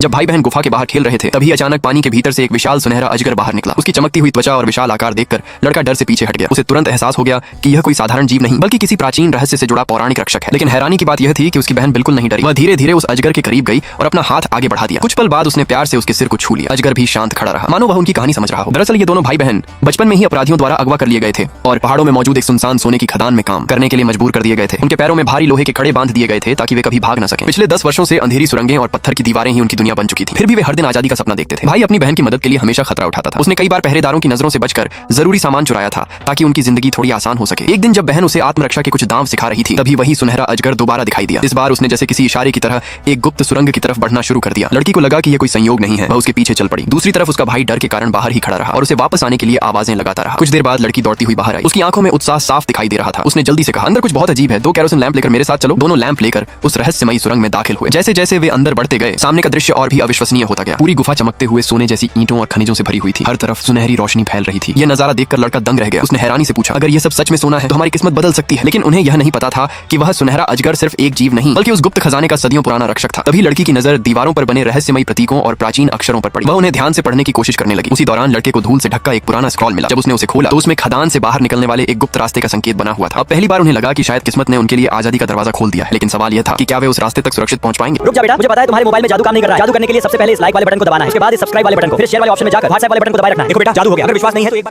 जब भाई बहन गुफा के बाहर खेल रहे थे तभी अचानक पानी के भीतर से एक विशाल सुनहरा अजगर बाहर निकला। उसकी चमकती हुई त्वचा और विशाल आकार देखकर लड़का डर से पीछे हट गया। उसे तुरंत एहसास हो गया कि यह कोई साधारण जीव नहीं बल्कि किसी प्राचीन रहस्य से जुड़ा पौराणिक रक्षक है। लेकिन हैरानी की बात यह थी कि उसकी बहन बिल्कुल नहीं डरी। वह धीरे धीरे उस अजगर के करीब गई और अपना हाथ आगे बढ़ा दिया। कुछ पल बाद उसने प्यार से उसके सिर को छू लिया। अजगर भी शांत खड़ा रहा, मानो वह उनकी कहानी समझ रहा हो। दरअसल ये दोनों भाई बहन बचपन में ही अपराधियों द्वारा अगवा कर लिए गए थे और पहाड़ों में मौजूद एक सुनसान सोने की खदान में काम करने के लिए मजबूर कर दिए गए थे। उनके पैरों में भारी लोहे के कड़े बांध दिए गए थे ताकि वे कभी भाग न सके। पिछले 10 वर्षों से अंधेरी सुरंगें और पत्थर की दीवारें ही उनकी दुनिया बन चुकी थी। फिर भी वे हर दिन आजादी का सपना देखते थे। भाई अपनी बहन की मदद के लिए हमेशा खतरा उठाता था। उसने कई बार पहरेदारों की नजरों से बचकर जरूरी सामान चुराया था ताकि उनकी जिंदगी थोड़ी आसान हो सके। एक दिन जब बहन उसे आत्मरक्षा के कुछ दांव सिखा रही थी तभी वही सुनहरा अजगर दोबारा दिखाई दिया। इस बार उसने जैसे किसी इशारे की तरह एक गुप्त सुरंग की तरफ बढ़ना शुरू कर दिया। लड़की को लगा कि यह कोई संयोग नहीं है। वह उसके पीछे चल पड़ी। दूसरी तरफ उसका भाई डर के कारण बाहर ही खड़ा रहा और उसे वापस आने के लिए आवाजें लगाता रहा। कुछ देर बाद लड़की दौड़ती हुई बाहर आई। उसकी आंखों में उत्साह साफ दिखाई दे रहा था। उसने जल्दी से कहा, अंदर कुछ बहुत अजीब है, 2 केरोसिन लैंप लेकर मेरे साथ चलो। दोनों लैंप लेकर उस रहस्यमयी सुरंग में दाखिल हुए। जैसे जैसे वे अंदर बढ़ते गए सामने का दृश्य और भी अविश्वसनीय होता गया। पूरी गुफा चमकते हुए सोने जैसी ईंटों और खनिजों से भरी हुई थी। हर तरफ सुनहरी रोशनी फैल रही थी। यह नजारा देखकर लड़का दंग रह गया। उसने हैरानी से पूछा, अगर यह सब सच में सोना है तो हमारी किस्मत बदल सकती है। लेकिन उन्हें यह नहीं पता था कि वह सुनहरा अजगर सिर्फ एक जीव नहीं बल्कि उस गुप्त खजाने का सदियों पुराना रक्षक था। तभी लड़की की नजर दीवारों पर बने रहस्यमयी प्रतीकों और प्राचीन अक्षरों पर पड़ी। वह उन्हें ध्यान से पढ़ने की कोशिश करने लगी। उसी दौरान लड़के को धूल से ढका एक पुराना स्क्रॉल मिला। जब उसने उसे खोला तो उसमें खदान से बाहर निकलने वाले एक गुप्त रास्ते का संकेत बना हुआ था। अब पहली बार उन्हें लगा कि शायद किस्मत ने उनके लिए आजादी का दरवाजा खोल दिया है। लेकिन सवाल यह था कि क्या वे उस रास्ते तक सुरक्षित पहुंच पाएंगे। रुक जा बेटा, मुझे पता है तुम्हारे मोबाइल में जादू काम नहीं कर रहा है। जादू करने के लिए सबसे पहले इस लाइक वाले बटन को दबाना है, उसके बाद इस सब्सक्राइब वाले बटन को, फिर शेयर वाले ऑप्शन में जाकर व्हाट्सएप वाले बटन को दबाए रखना है। देखो बेटा, जादू हो गया। अगर विश्वास नहीं है तो एक बार